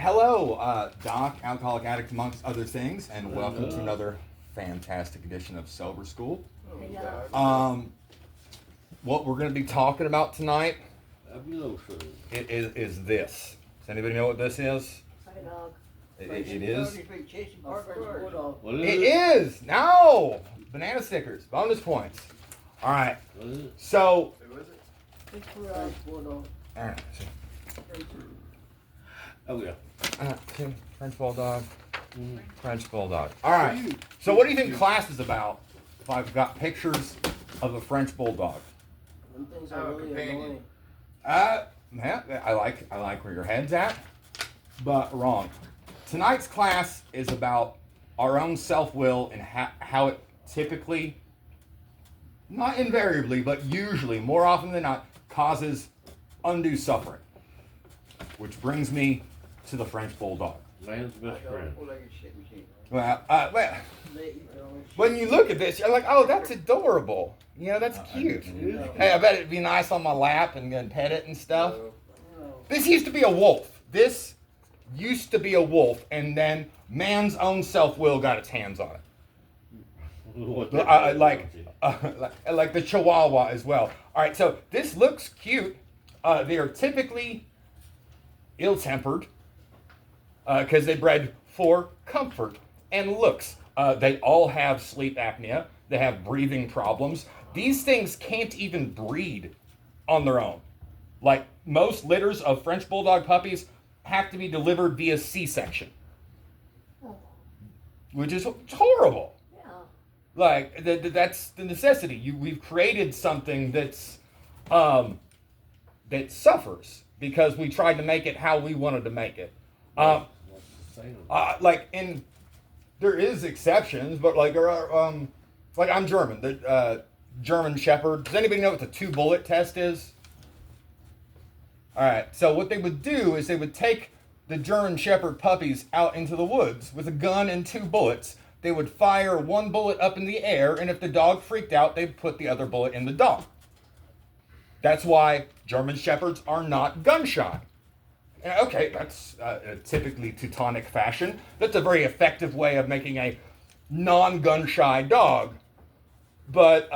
Hello, Doc, alcoholic addict amongst other things, and welcome to another fantastic edition of Sober School. What we're going to be talking about tonight is this. Does anybody know what this is? It is. It is. No, banana stickers, bonus points. All right. So. Oh yeah. French bulldog. French bulldog. All right. So what do you think class is about? If I've got pictures of a French bulldog. Companion. Man, I like where your head's at, but wrong. Tonight's class is about our own self-will and how it typically, not invariably, but usually, more often than not, causes undue suffering. Which brings me to the French bulldog. Man's best friend. Well, when you look at this, you're like, oh, that's adorable. You know, that's cute. Hey, I bet it'd be nice on my lap and pet it and stuff. This used to be a wolf. This used to be a wolf, and then man's own self-will got its hands on it. Like the Chihuahua as well. All right, so this looks cute. They are typically ill-tempered because they bred for comfort and looks. They all have sleep apnea. They have breathing problems. These things can't even breed on their own. Like most litters of French bulldog puppies have to be delivered via C-section, which is horrible. Like that's the necessity. We've created something that suffers because we tried to make it how we wanted to make it. There is exceptions, but like I'm German. The German Shepherd. Does anybody know what the 2-bullet test is? All right. So what they would do is they would take the German Shepherd puppies out into the woods with a gun and 2 bullets. They would fire 1 bullet up in the air, and if the dog freaked out, they'd put the other bullet in the dog. That's why German Shepherds are not gun shy. Okay, that's typically Teutonic fashion. That's a very effective way of making a non-gun shy dog. But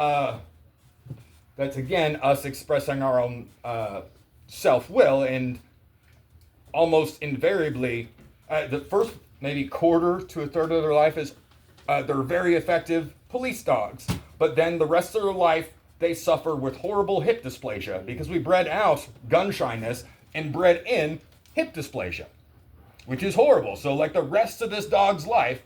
that's, again, us expressing our own self-will, and almost invariably, the first maybe quarter to a third of their life is they're very effective police dogs. But then the rest of their life, they suffer with horrible hip dysplasia because we bred out gun shyness and bred in hip dysplasia, which is horrible. So like the rest of this dog's life,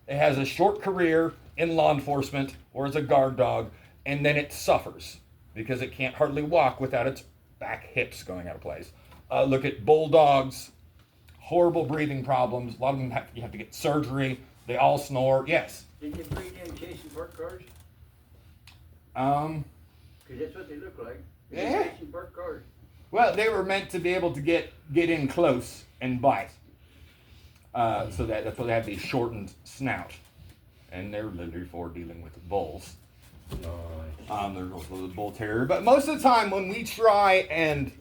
it has a short career in law enforcement or as a guard dog, and then it suffers because it can't hardly walk without its back hips going out of place. Look at bulldogs, horrible breathing problems. A lot of them you have to get surgery. They all snore. Yes. Did you breed in chasing park cars? Because that's what they look like. Yeah. Chasing park cars. Well, they were meant to be able to get in close and bite. So that's why they have these shortened snout. And they're literally for dealing with bulls. There's also the bull terrier. But most of the time when we try and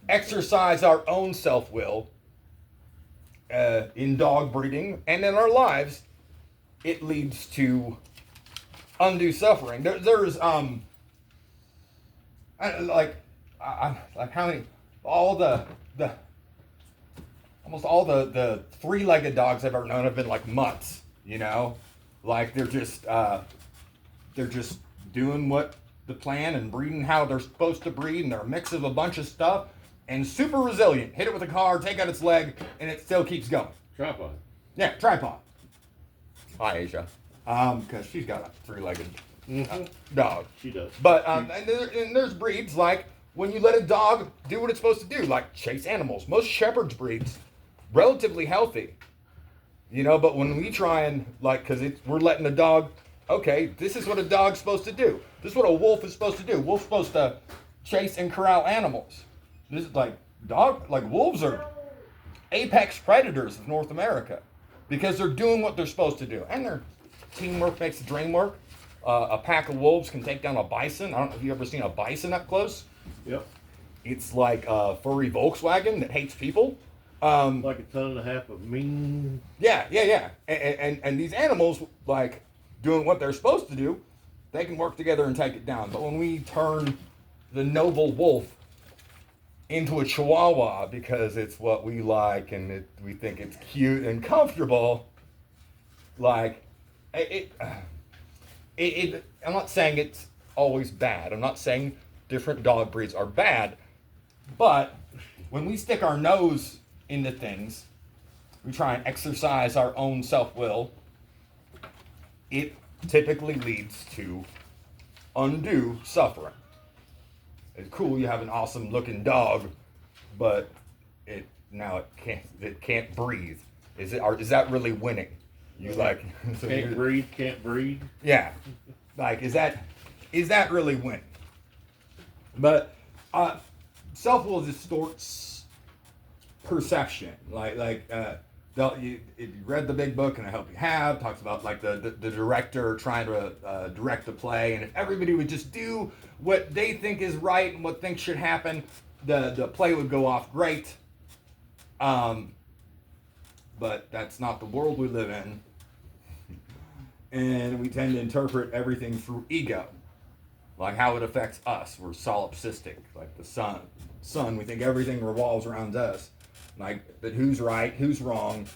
exercise our own self-will in dog breeding and in our lives, it leads to undue suffering. There's how many, almost all the 3-legged dogs I've ever known have been like mutts, you know? Like they're just doing what the plan and breeding how they're supposed to breed, and they're a mix of a bunch of stuff and super resilient. Hit it with a car, take out its leg, and it still keeps going. Tripod. Yeah, tripod. Hi, Asia. Because she's got a 3-legged dog. She does. But and there's breeds like when you let a dog do what it's supposed to do, like chase animals. Most shepherd's breeds, relatively healthy, you know. But when we try and we're letting the dog, okay, this is what a dog's supposed to do. This is what a wolf is supposed to do. Wolf's supposed to chase and corral animals. This is wolves are apex predators of North America because they're doing what they're supposed to do, and their teamwork makes the dream work. A pack of wolves can take down a bison. I don't know if you've ever seen a bison up close. Yep. It's like a furry Volkswagen that hates people. Like a ton and a half of mean. Yeah. And these animals, like, doing what they're supposed to do, they can work together and take it down. But when we turn the noble wolf into a chihuahua because it's what we like and we think it's cute and comfortable, like, I'm not saying it's always bad. I'm not saying different dog breeds are bad. But when we stick our nose into things, we try and exercise our own self-will, it typically leads to undue suffering. It's cool you have an awesome looking dog, but it can't breathe. Is that really winning? You like so Can't breathe. Yeah. Like is that really winning? But self-will distorts perception. If you read the big book, and I hope you have, talks about like the director trying to direct the play, and if everybody would just do what they think is right and what thinks should happen, the play would go off great. But that's not the world we live in, and we tend to interpret everything through ego, like how it affects us. We're solipsistic, like the sun. We think everything revolves around us. Like, that who's right, who's wrong,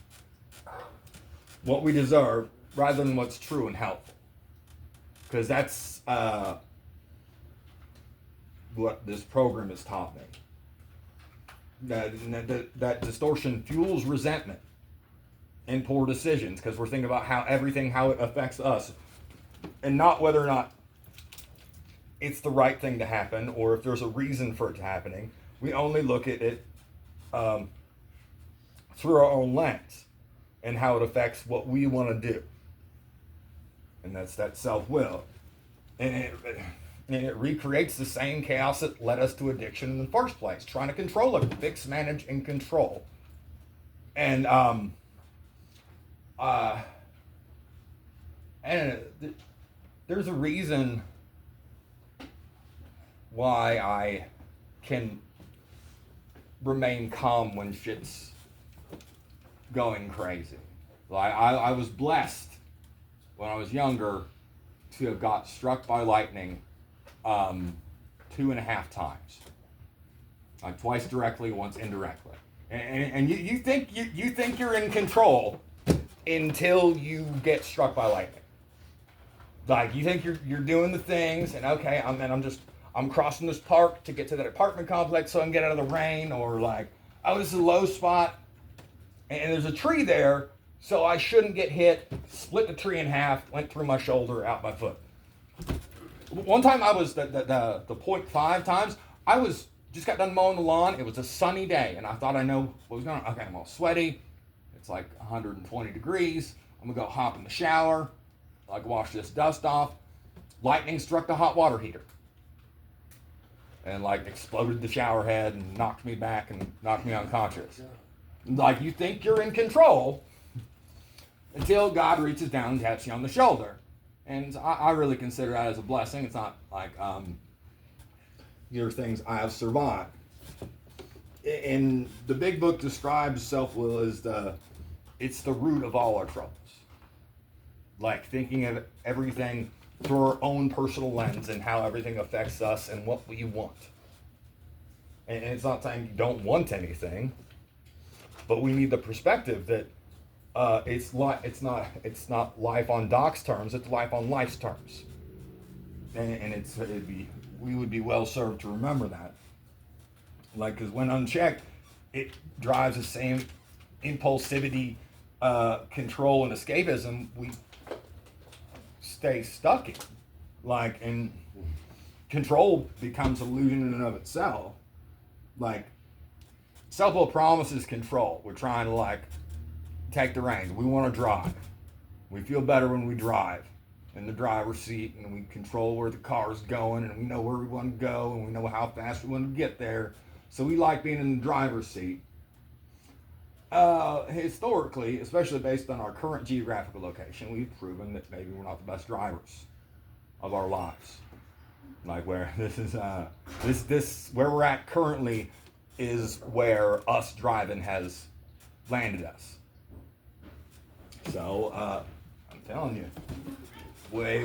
what we deserve, rather than what's true and helpful. Because that's what this program has taught me. That distortion fuels resentment and poor decisions, because we're thinking about how it affects us, and not whether or not it's the right thing to happen, or if there's a reason for it happening. We only look at it through our own lens and how it affects what we want to do. And that's that self-will. And it recreates the same chaos that led us to addiction in the first place, trying to control it, fix, manage, and control. And there's a reason why I can remain calm when shit's going crazy. Like I was blessed when I was younger to have got struck by lightning 2.5 times. Like twice directly, once indirectly. And you think you're in control until you get struck by lightning. Like you think you're doing the things, and okay, I'm crossing this park to get to that apartment complex so I can get out of the rain, or like, oh, this is a low spot and there's a tree there, so I shouldn't get hit. Split the tree in half, went through my shoulder, out my foot. One time I was the 0.5 times, I was just got done mowing the lawn. It was a sunny day, and I thought I know what was going on. Okay, I'm all sweaty. It's like 120 degrees. I'm gonna go hop in the shower, like wash this dust off. Lightning struck the hot water heater and like exploded the shower head and knocked me back and knocked me unconscious. Like you think you're in control until God reaches down and taps you on the shoulder. And I really consider that as a blessing. It's not like these are things I have survived. And the big book describes self-will as it's the root of all our troubles. Like thinking of everything through our own personal lens and how everything affects us and what we want. And it's not saying you don't want anything, but we need the perspective that it's not life on Doc's terms, it's life on life's terms. And we would be well served to remember that. Like, because when unchecked, it drives the same impulsivity, control, and escapism we stay stuck in. Like, and control becomes illusion in and of itself. Like, self-will promises control. We're trying to, like, take the reins. We want to drive. We feel better when we drive in the driver's seat, and we control where the car's going, and we know where we want to go, and we know how fast we want to get there. So we like being in the driver's seat. Historically, especially based on our current geographical location, we've proven that maybe we're not the best drivers of our lives. Like where this is, this where we're at currently is where us driving has landed us. So, I'm telling you, way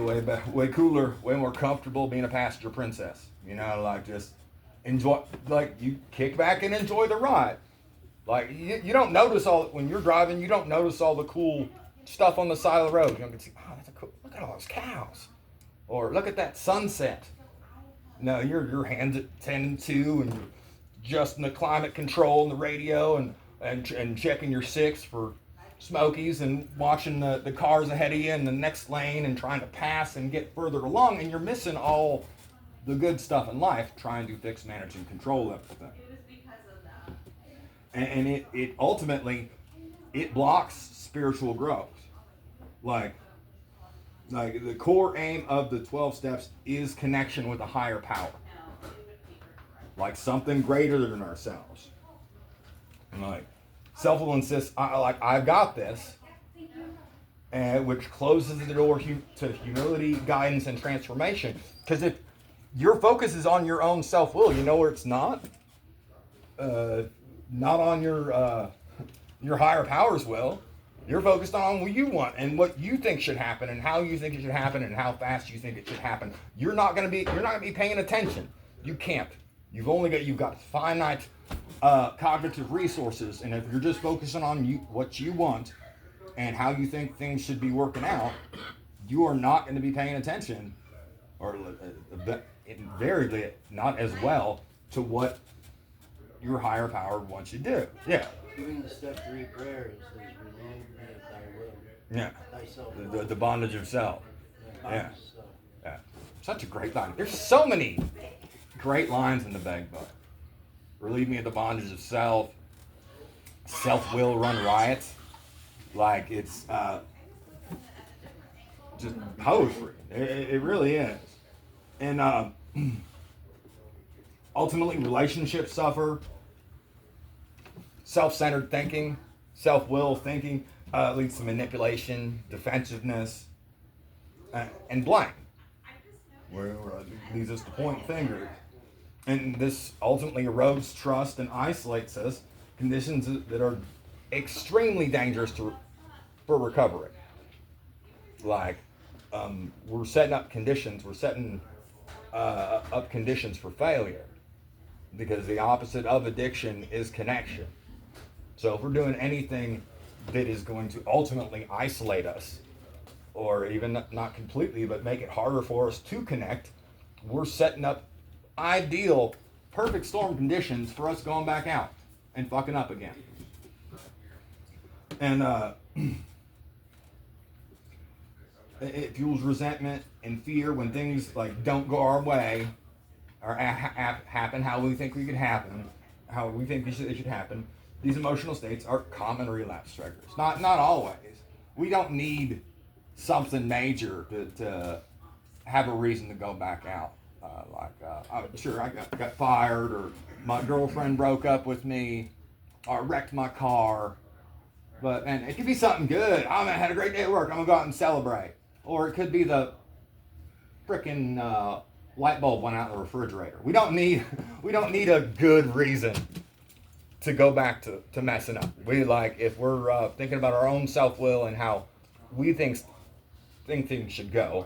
cooler, way more comfortable being a passenger princess. You know, like just enjoy, like you kick back and enjoy the ride. Like you don't notice when you're driving, you don't notice all the cool stuff on the side of the road. You don't get to see, oh, that's a cool, look at all those cows. Or look at that sunset. No, your hands at 10 and 2 and adjusting the climate control and the radio and checking your 6 for smokies and watching the cars ahead of you in the next lane and trying to pass and get further along, and you're missing all the good stuff in life trying to fix, manage, and control everything. And it ultimately, it blocks spiritual growth. Like the core aim of the 12 steps is connection with a higher power. Like something greater than ourselves. And like self will insist, I've got this, and which closes the door to humility, guidance, and transformation. Because if your focus is on your own self will, you know where it's not? Not on your higher powers will. You're focused on what you want and what you think should happen and how you think it should happen and how fast you think it should happen. You're not gonna be paying attention. You can't. You've got finite cognitive resources, and if you're just focusing on what you want and how you think things should be working out, you are not going to be paying attention, or invariably not as well, to what your higher power wants you to do. Yeah. Doing the step 3 prayer is remove me of thy will. Yeah. Thyself. The bondage of self. Yeah. So, Yeah. Such a great line. There's so many great lines in the Beg book. Relieve me of the bondage of self. Self will run riot. Like it's just poetry. It really is. And ultimately, relationships suffer. Self-centered thinking, self-will thinking leads to manipulation, defensiveness, and blame, where it leads us to point fingers. And this ultimately erodes trust and isolates us, conditions that are extremely dangerous for recovery. Like, we're setting up conditions for failure, because the opposite of addiction is connection. So if we're doing anything that is going to ultimately isolate us, or even not completely, but make it harder for us to connect, we're setting up ideal, perfect storm conditions for us going back out and fucking up again. And it fuels resentment and fear when things like don't go our way, or happen how we think we could happen, how we think it should happen. These emotional states are common relapse triggers. Not always. We don't need something major to have a reason to go back out. I'm sure I got fired, or my girlfriend broke up with me, or wrecked my car. But and it could be something good. I had a great day at work. I'm gonna go out and celebrate. Or it could be the frickin' light bulb went out in the refrigerator. We don't need a good reason to go back to messing up. If we're thinking about our own self-will and how we think things should go,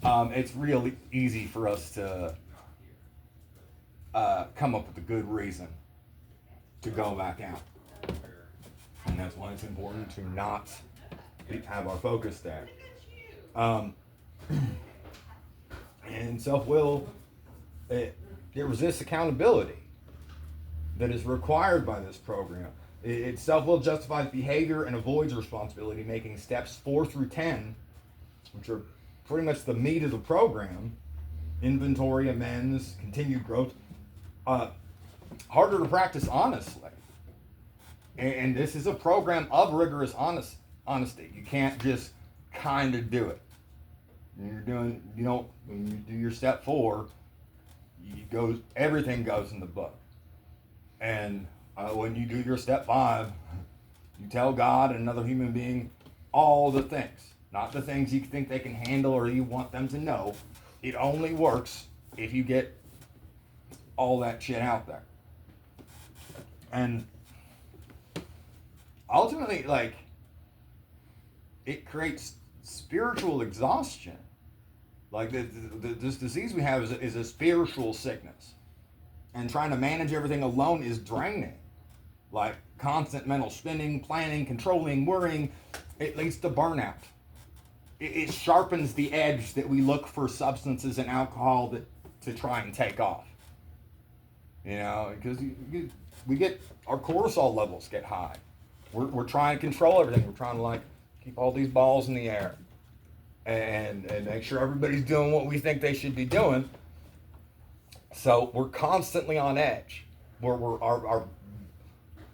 it's really easy for us to come up with a good reason to go back out. And that's why it's important to not have our focus there. And self-will, it resists accountability that is required by this program. Self-will justifies behavior and avoids responsibility, making steps 4 through 10, which are pretty much the meat of the program, inventory, amends, continued growth, harder to practice honestly. And this is a program of rigorous honesty. You can't just kind of do it. When you do your step 4, everything goes in the book. And when you do your step 5, you tell God and another human being all the things, not the things you think they can handle or you want them to know. It only works if you get all that shit out there. And ultimately, like, it creates spiritual exhaustion. Like, this disease we have is a spiritual sickness. And trying to manage everything alone is draining. Like, constant mental spinning, planning, controlling, worrying, it leads to burnout. It sharpens the edge that we look for substances and alcohol to try and take off. You know, because we get, our cortisol levels get high. We're trying to control everything. We're trying to, like, keep all these balls in the air and make sure everybody's doing what we think they should be doing. So we're constantly on edge. Our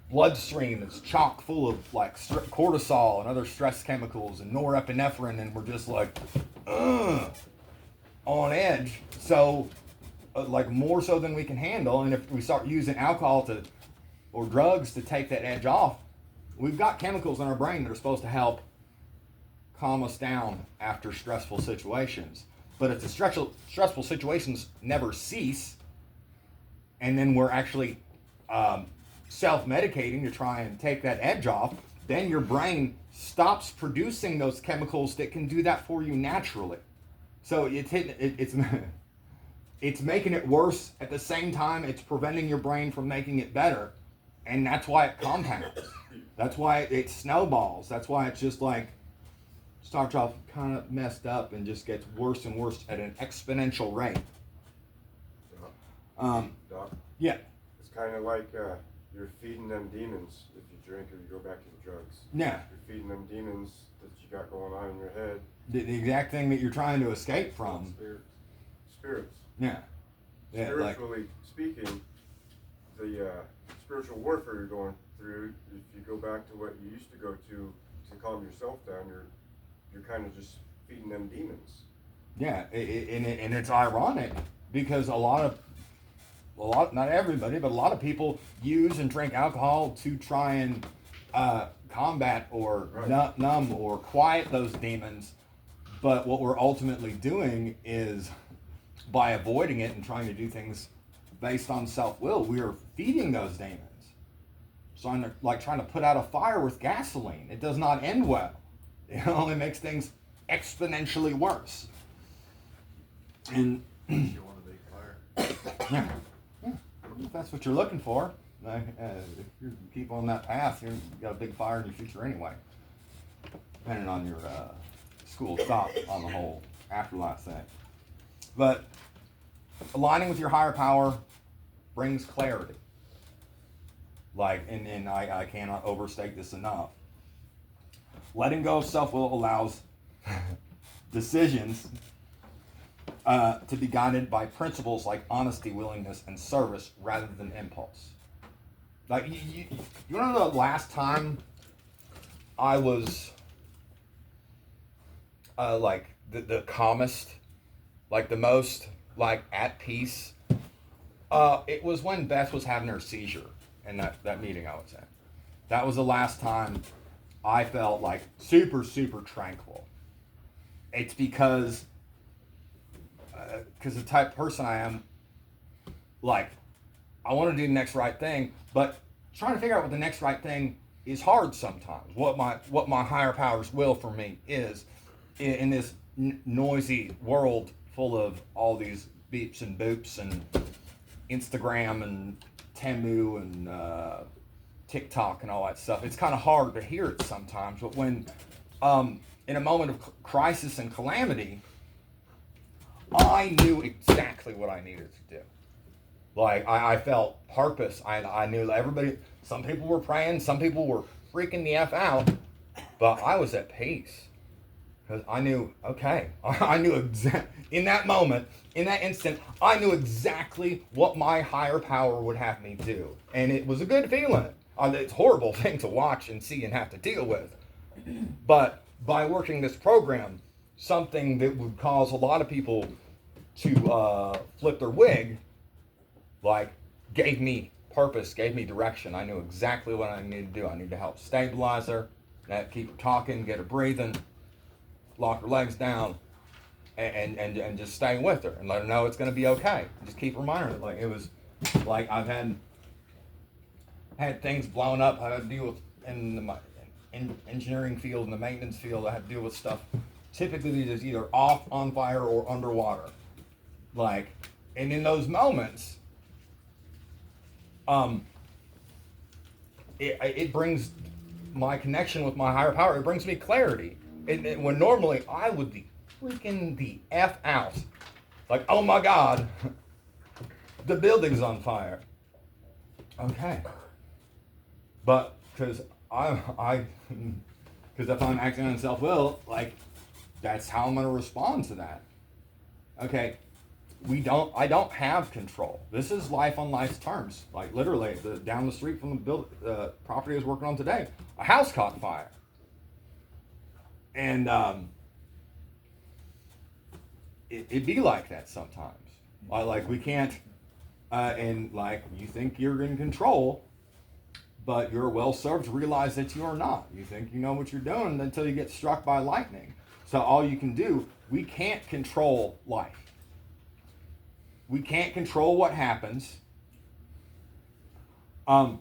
bloodstream is chock full of, like, cortisol and other stress chemicals and norepinephrine, and we're just like on edge. So like, more so than we can handle. And if we start using alcohol or drugs to take that edge off, we've got chemicals in our brain that are supposed to help calm us down after stressful situations. But if the stressful situations never cease, and then we're actually self-medicating to try and take that edge off, then your brain stops producing those chemicals that can do that for you naturally. So it's making it worse. At the same time, it's preventing your brain from making it better. And that's why it compounds. That's why it snowballs. That's why it's just like, starts off kind of messed up and just gets worse and worse at an exponential rate. Doc, Yeah. it's kind of like you're feeding them demons if you drink or you go back to the drugs. Yeah. You're feeding them demons that you got going on in your head. The exact thing that you're trying to escape from. Spirits. Yeah. Yeah, Spiritually speaking, the spiritual warfare you're going through, if you go back to what you used to go to calm yourself down, you're kind of just feeding them demons. Yeah, and it's ironic because not everybody, but a lot of people use and drink alcohol to try and combat or numb or quiet those demons. But what we're ultimately doing is, by avoiding it and trying to do things based on self-will, we are feeding those demons. So trying to put out a fire with gasoline. It does not end well. It only makes things exponentially worse. And You want a big fire? yeah, if that's what you're looking for, if you keep on that path, you've got a big fire in your future anyway. Depending on your school of thought on the whole afterlife thing. But aligning with your higher power brings clarity. Like, and I cannot overstate this enough. Letting go of self-will allows decisions to be guided by principles like honesty, willingness, and service rather than impulse. Like, you want to know the last time I was like the calmest, like the most like at peace? It was when Beth was having her seizure in that meeting I was in. That was the last time I felt like super, super tranquil. It's because the type of person I am, like, I want to do the next right thing, but trying to figure out what the next right thing is hard sometimes. What my higher powers will for me is in this noisy world full of all these beeps and boops and Instagram and Temu and TikTok and all that stuff. It's kind of hard to hear it sometimes, but when in a moment of crisis and calamity, I knew exactly what I needed to do. Like, I felt purpose. I knew everybody, some people were praying, some people were freaking the F out, but I was at peace. Because I knew, okay, I knew in that moment, in that instant, I knew exactly what my higher power would have me do. And it was a good feeling. It's a horrible thing to watch and see and have to deal with. But by working this program, something that would cause a lot of people to flip their wig, like, gave me purpose, gave me direction. I knew exactly what I needed to do. I needed to help stabilize her, keep her talking, get her breathing, lock her legs down, and just stay with her and let her know it's going to be okay. Just keep reminding her. Like, it was like I've had things blown up. I had to deal with in the engineering field and the maintenance field, I have to deal with stuff typically that's either off, on fire, or underwater. Like, and in those moments, it brings my connection with my higher power. It brings me clarity. When normally I would be freaking the F out. Like, oh my God, the building's on fire. Okay. But, because if I'm acting on self-will, like, that's how I'm going to respond to that. Okay. I don't have control. This is life on life's terms. Like, literally, down the street from the property I was working on today, a house caught fire. And it'd be like that sometimes. Like we can't, and like you think you're in control, but you're well served to realize that you are not. You think you know what you're doing until you get struck by lightning. So all you can do, we can't control life. We can't control what happens. What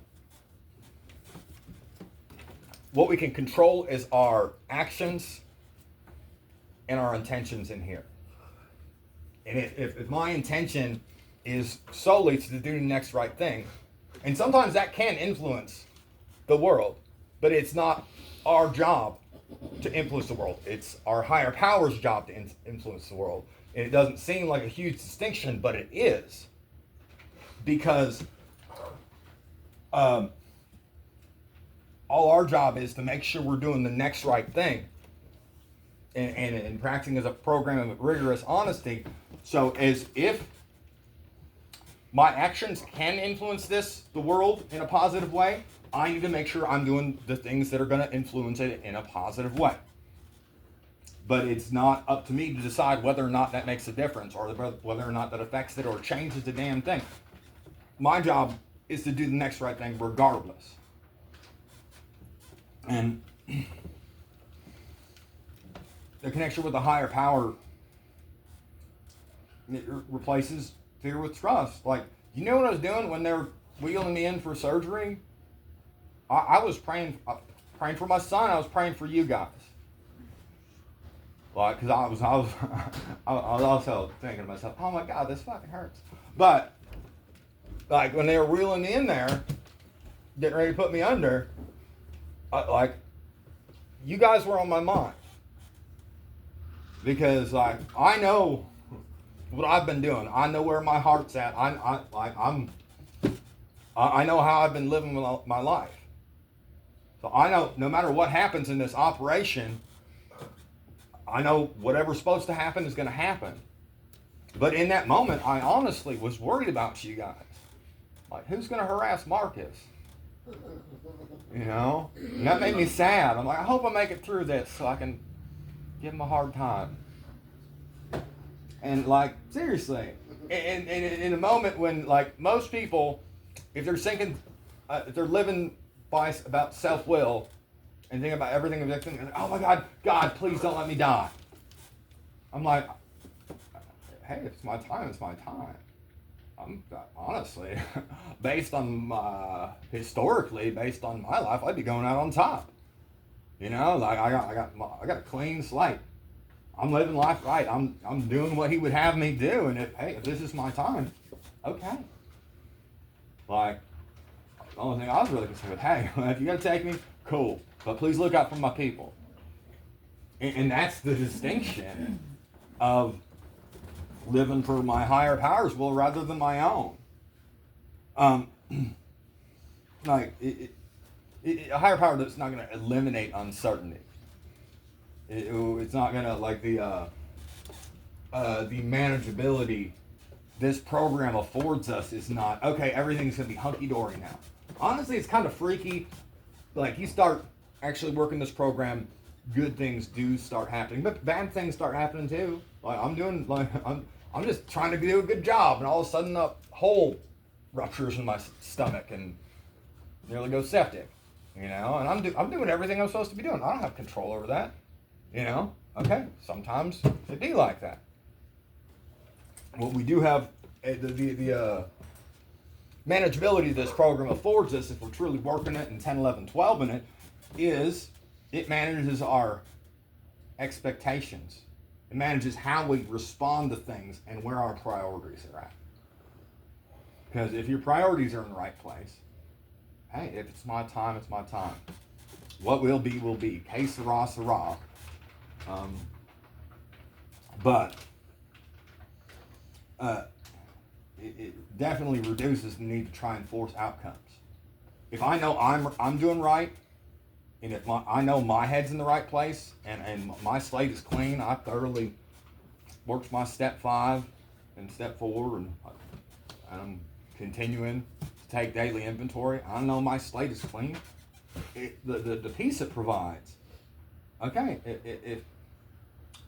we can control is our actions and our intentions in here. And if my intention is solely to do the next right thing, and sometimes that can influence the world, but it's not our job to influence the world. It's our higher power's job to influence the world. And it doesn't seem like a huge distinction, but it is. Because all our job is to make sure we're doing the next right thing. And practicing as a program of rigorous honesty. So as if my actions can influence the world in a positive way, I need to make sure I'm doing the things that are going to influence it in a positive way. But it's not up to me to decide whether or not that makes a difference, or whether or not that affects it or changes the damn thing. My job is to do the next right thing regardless. And the connection with the higher power, it replaces fear with trust. Like, you know what I was doing when they were wheeling me in for surgery? I was praying for my son. I was praying for you guys. Like, because I was also thinking to myself, oh my God, this fucking hurts. But, like, when they were wheeling me in there, getting ready to put me under, like, you guys were on my mind. Because, like, I know what I've been doing. I know where my heart's at. I know how I've been living my life. So I know no matter what happens in this operation, I know whatever's supposed to happen is going to happen. But in that moment, I honestly was worried about you guys. Like, who's going to harass Marcus? You know? And that made me sad. I'm like, I hope I make it through this so I can give him a hard time. And, like, seriously, in a moment when, like, most people, if they're thinking, if they're living about self-will and thinking about everything, like, oh my God, please don't let me die. I'm like, hey, if it's my time, it's my time. I'm honestly, based on historically, based on my life, I'd be going out on top. You know, like I got a clean slate. I'm living life right. I'm doing what he would have me do, and if this is my time, okay. Like, the only thing I was really concerned with, hey, if you're gonna take me, cool, but please look out for my people. And that's the distinction of living for my higher power's will rather than my own. Like, a higher power that's not going to eliminate uncertainty. It's not going to, like, the manageability this program affords us is not, okay, everything's going to be hunky-dory now. Honestly, it's kind of freaky. Like, you start actually working this program, good things do start happening, but bad things start happening too. Like, I'm just trying to do a good job, and all of a sudden a hole ruptures in my stomach and nearly goes septic. You know, and I'm doing everything I'm supposed to be doing. I don't have control over that. You know, okay, sometimes it be like that. What we do have, manageability this program affords us, if we're truly working it in 10, 11, 12 in it, is it manages our expectations. It manages how we respond to things and where our priorities are at. Because if your priorities are in the right place, hey, if it's my time, it's my time. What will be, will be. Que sera, sera. But it definitely reduces the need to try and force outcomes. If I know I'm doing right, and if I know my head's in the right place, and my slate is clean, I thoroughly worked my step 5 and step 4, and I'm continuing to take daily inventory. I know my slate is clean. The peace it provides. Okay, if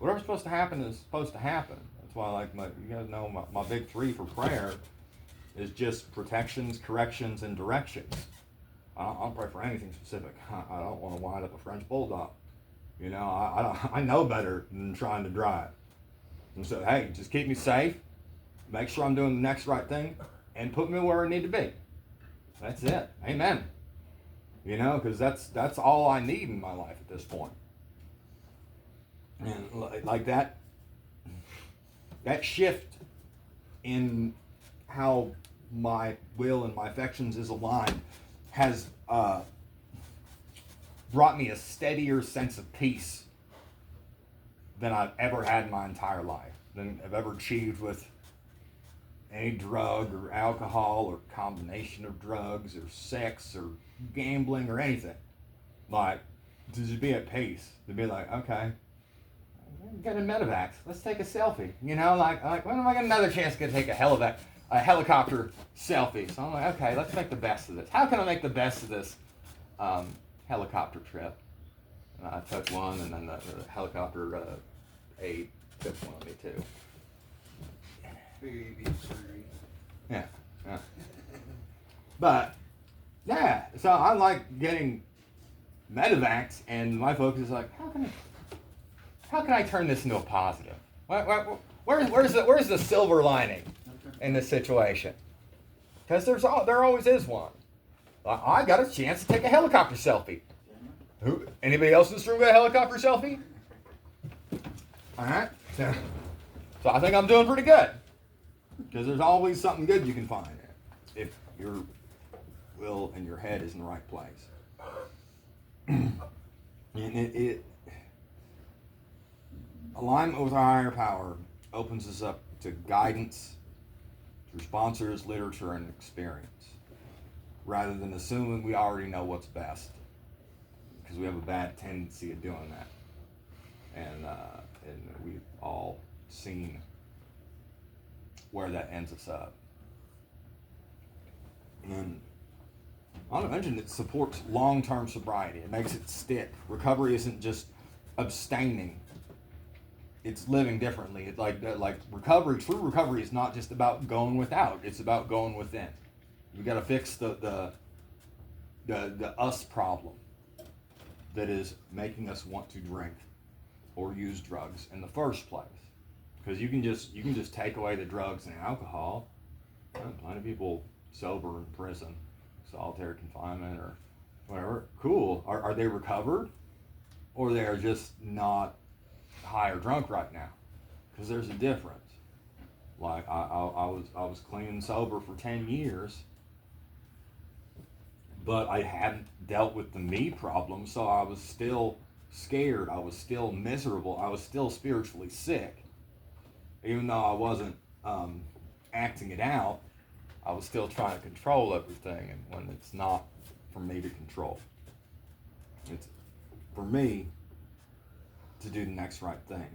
whatever's supposed to happen is supposed to happen. That's why, you guys know my big 3 for prayer is just protections, corrections, and directions. I don't pray for anything specific. I don't want to wind up a French bulldog. You know, I know better than trying to drive. And so, hey, just keep me safe. Make sure I'm doing the next right thing, and put me where I need to be. That's it. Amen. You know, because that's all I need in my life at this point. And like that shift in how my will and my affections is aligned has brought me a steadier sense of peace than I've ever had in my entire life, than I've ever achieved with any drug or alcohol or combination of drugs or sex or gambling or anything. Like, to just be at peace, to be like, okay, get a medevac, let's take a selfie. You know, like when am I getting another chance to take a helicopter selfie? So I'm like, okay, let's make the best of this. How can I make the best of this helicopter trip? And I took one, and then the helicopter took one of me too. Figure you'd be in surgery. Yeah. But yeah, so I like getting medevacs, and my focus is like, how can I turn this into a positive? Where's the silver lining in this situation? Because there always is one. I got a chance to take a helicopter selfie. Anybody else in this room got a helicopter selfie? All right. So I think I'm doing pretty good. Because there's always something good you can find if your will and your head is in the right place. And alignment with our higher power opens us up to guidance through sponsors, literature, and experience, rather than assuming we already know what's best, because we have a bad tendency of doing that. And we've all seen where that ends us up. And I want to mention it supports long-term sobriety. It makes it stick. Recovery isn't just abstaining. It's living differently. It's like recovery. True recovery is not just about going without. It's about going within. We got to fix the us problem that is making us want to drink or use drugs in the first place. Because you can just take away the drugs and alcohol. Plenty of people sober in prison, solitary confinement or whatever. Cool. Are they recovered, or they're just not high or drunk right now? Because there's a difference. Like I was clean and sober for 10 years, but I hadn't dealt with the me problem, so I was still scared. I was still miserable. I was still spiritually sick. Even though I wasn't acting it out, I was still trying to control everything, and when it's not for me to control. It's for me to do the next right thing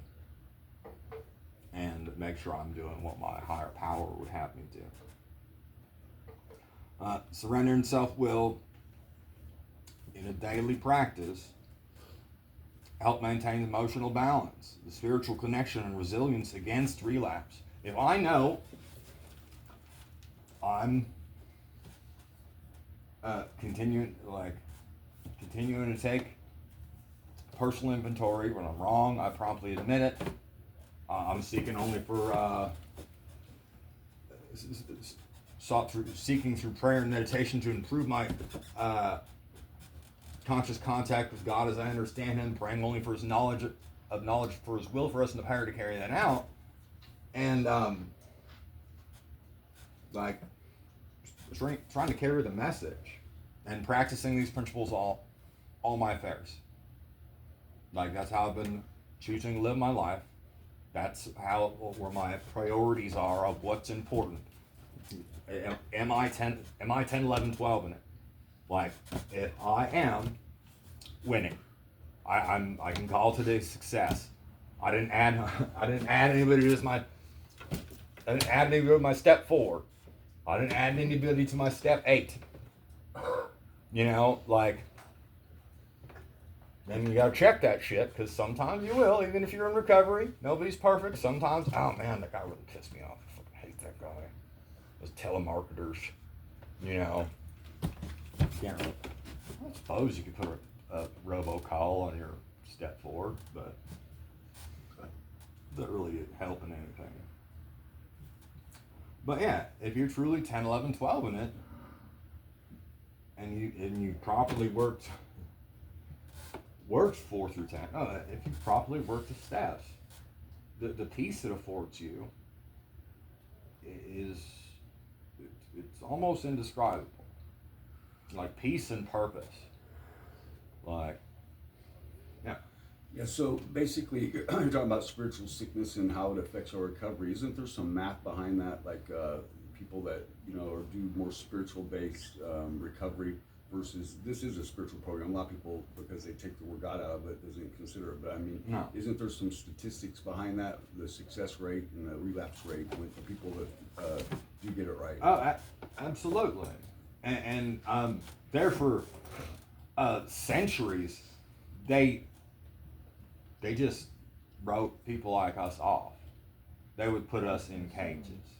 and make sure I'm doing what my higher power would have me do. Surrendering self-will in a daily practice help maintain emotional balance, the spiritual connection and resilience against relapse. If I know I'm continuing to take personal inventory, when I'm wrong, I promptly admit it. I'm seeking only for seeking through prayer and meditation to improve my conscious contact with God as I understand Him, praying only for His knowledge for His will for us and the power to carry that out, and like trying to carry the message and practicing these principles all my affairs. Like that's how I've been choosing to live my life. That's where my priorities are of what's important. Am I 10, 11, 12 in it? Like, if I am winning, I can call today success. I didn't add anybody to my step 4. I didn't add anybody to my step 8. You know, like, then you gotta check that shit, because sometimes you will, even if you're in recovery. Nobody's perfect. Sometimes, oh man, that guy really pissed me off. I fucking hate that guy. Those telemarketers, you know. Can't really, I suppose you could put a robocall on your step 4, but that really isn't helping anything. But yeah, if you're truly 10, 11, 12 in it, and you properly worked 4 through 10. If you properly work the steps, the peace it affords you is it's almost indescribable. Like peace and purpose. Like, yeah. Yeah, so basically, you're talking about spiritual sickness and how it affects our recovery. Isn't there some math behind that, like people that, you know, or do more spiritual-based recovery versus, this is a spiritual program. A lot of people, because they take the word God out of it, doesn't consider it. But I mean, No. Isn't there some statistics behind that, the success rate and the relapse rate with the people that do get it right? Oh, absolutely. And there for centuries, they just wrote people like us off. They would put us in cages,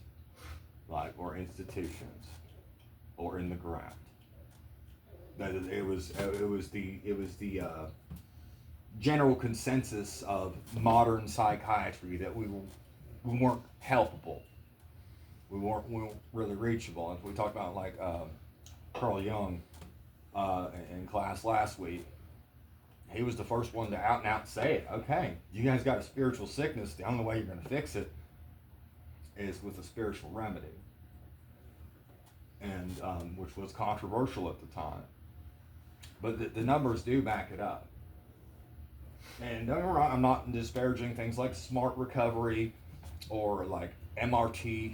like, or institutions, or in the ground. It was the general consensus of modern psychiatry that we weren't helpable. We weren't really reachable. And we talked about, like, Carl Jung in class last week. He was the first one to out and out say it. Okay, you guys got a spiritual sickness. The only way you're going to fix it is with a spiritual remedy, and which was controversial at the time. But the numbers do back it up. And don't get me wrong, I'm not disparaging things like smart recovery or like MRT.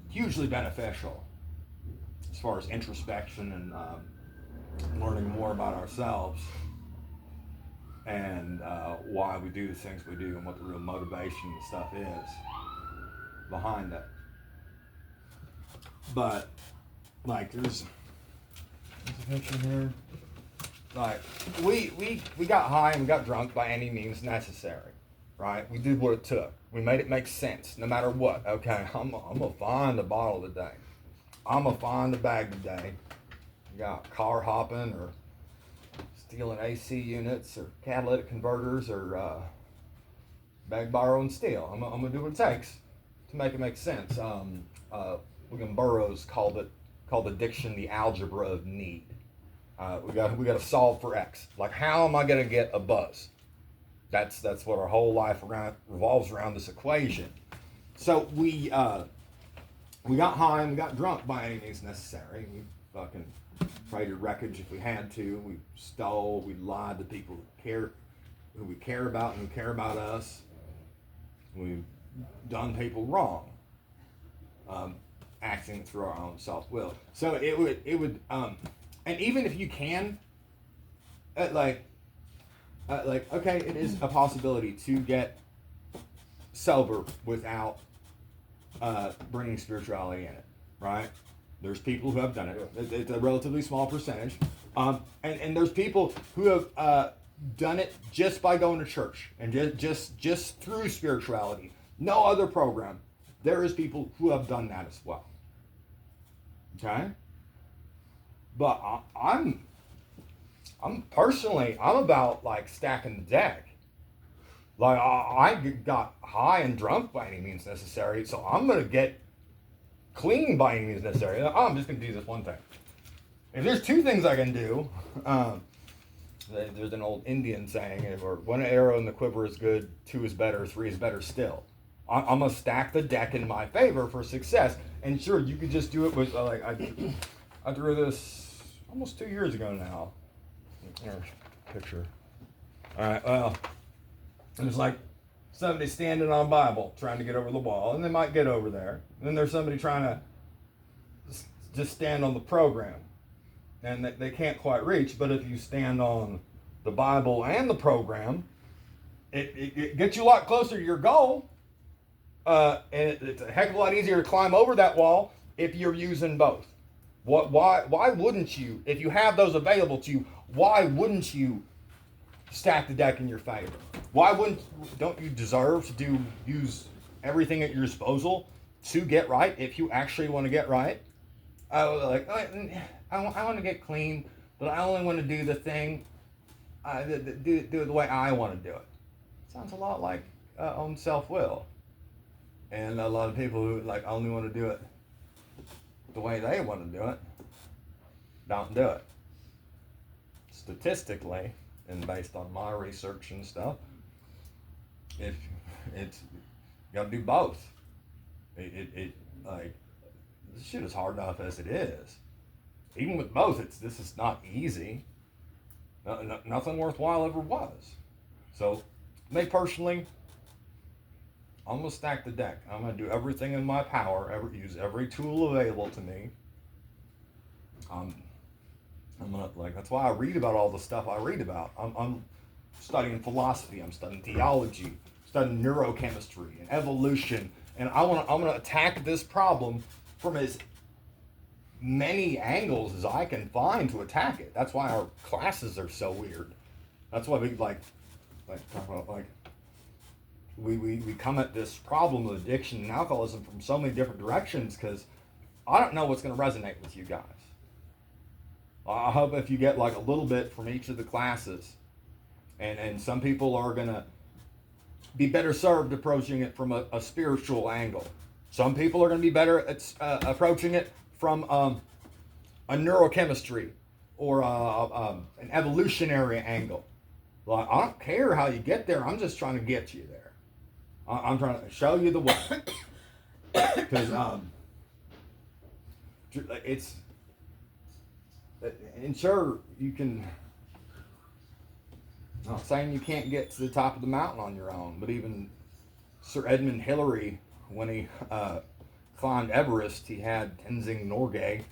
Hugely beneficial as far as introspection and learning more about ourselves and why we do the things we do and what the real motivation and stuff is behind it. But like there's a picture here. Like we got high and we got drunk by any means necessary, right? We did what it took. We made it make sense, no matter what. Okay, I'm gonna find a bottle today. I'm gonna find a bag today. You got car hopping or stealing AC units or catalytic converters or bag, borrow, and steal. I'm gonna do what it takes to make it make sense. William Burroughs called addiction the algebra of need. We got to solve for X. Like, how am I gonna get a buzz? That's what our whole life revolves around, this equation. So we got high and we got drunk by any means necessary. We fucking traded wreckage if we had to. We stole. We lied to people who we care about and who care about us. We've done people wrong, acting through our own self-will. So it would, and even if you can, okay, it is a possibility to get sober without bringing spirituality in it, right? There's people who have done it. It's a relatively small percentage. And there's people who have done it just by going to church and just through spirituality. No other program. There is people who have done that as well. Okay? But I'm personally about like stacking the deck. Like I got high and drunk by any means necessary, so I'm gonna get clean by any means necessary. Oh, I'm just going to do this one thing. If there's two things I can do, there's an old Indian saying, or one arrow in the quiver is good, two is better, three is better still. I'm going to stack the deck in my favor for success. And sure, you could just do it with, I drew this almost 2 years ago now. Here's a picture. All right, well, there's like somebody standing on a Bible trying to get over the wall, and they might get over there. And then there's somebody trying to just stand on the program, and they can't quite reach. But if you stand on the Bible and the program, it gets you a lot closer to your goal. And it's a heck of a lot easier to climb over that wall if you're using both. Why wouldn't you, if you have those available to you, why wouldn't you stack the deck in your favor? Don't you deserve to use everything at your disposal to get right if you actually want to get right? I want to get clean, but I only want to do the thing, do it the way I want to do it. Sounds a lot like own self-will. And a lot of people who only want to do it the way they want to do it don't do it. Statistically, and based on my research and stuff, if it's you got to do both. This shit is hard enough as it is. Even with both, this is not easy. Nothing worthwhile ever was. So, me personally, I'm gonna stack the deck. I'm gonna do everything in my power, use every tool available to me. I'm gonna that's why I read about all the stuff I read about. I'm studying philosophy. I'm studying theology. Studying neurochemistry and evolution. And I'm gonna attack this problem from as many angles as I can find to attack it. That's why our classes are so weird. That's why we talk about we come at this problem of addiction and alcoholism from so many different directions, because I don't know what's going to resonate with you guys. I hope if you get a little bit from each of the classes, and some people are going to be better served approaching it from a spiritual angle. Some people are going to be better at approaching it from a neurochemistry or an evolutionary angle. I don't care how you get there. I'm just trying to get you there. I'm trying to show you the way. Because and sure, you can, I'm not saying you can't get to the top of the mountain on your own, but even Sir Edmund Hillary, when he climbed Everest, he had Tenzing Norgay,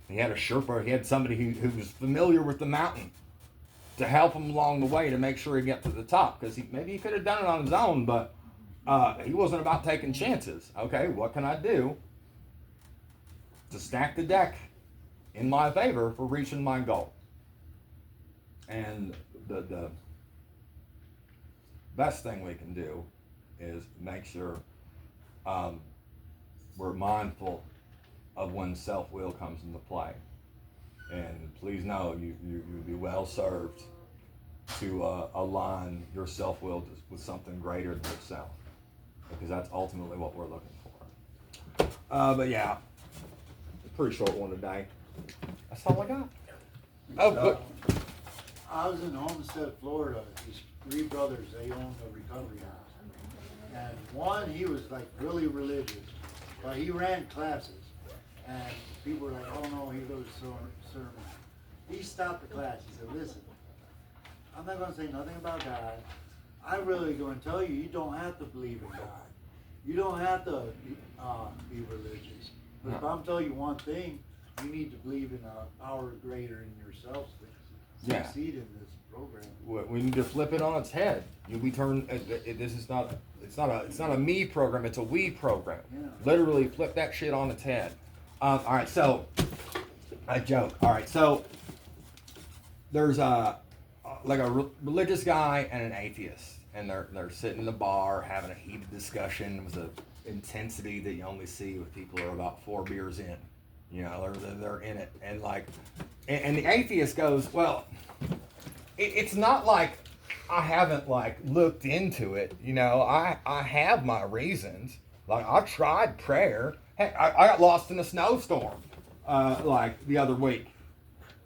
he had a Sherpa, he had somebody who was familiar with the mountain to help him along the way to make sure he got to the top, because maybe he could have done it on his own, but he wasn't about taking chances. Okay, what can I do to stack the deck in my favor for reaching my goal? And the best thing we can do is make sure we're mindful of when self-will comes into play. And please know you'll be well served to align your self-will with something greater than yourself, because that's ultimately what we're looking for. But yeah, pretty short one today. That's all I got. Oh, good. I was in Homestead, Florida. These three brothers, they owned a recovery house. And one, he was really religious, but he ran classes. And people were like, oh no, he goes to sermon. He stopped the class. He said, listen, I'm not going to say nothing about God. I'm really going to tell you, you don't have to believe in God. You don't have to be religious. But if I'm telling you one thing, you need to believe in a power greater in yourself to succeed in this program. We need to flip it on its head. We turn. This is not. It's not a me program. It's a we program. Yeah. Literally flip that shit on its head. All right. So, a joke. All right. So, there's a religious guy and an atheist, and they're sitting in the bar having a heated discussion with an intensity that you only see with people who are about 4 beers in. You know, they're in it, and and the atheist goes, well, it's not like I haven't looked into it. You know, I have my reasons. I've tried prayer, Hey, I got lost in a snowstorm, like the other week,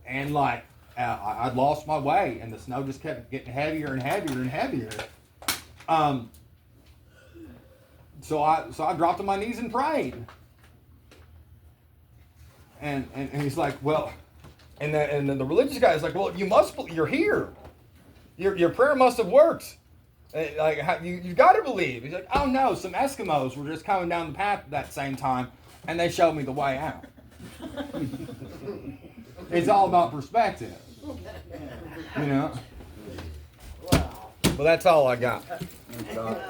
and like I'd lost my way, and the snow just kept getting heavier and heavier and heavier. So I dropped on my knees and prayed, and he's like, well, and then the religious guy is like, well, you're here, your prayer must have worked. Like you got to believe. He's like, oh no, some Eskimos were just coming down the path at that same time, and they showed me the way out. It's all about perspective, you know. Wow. Well, that's all I got. Thank God.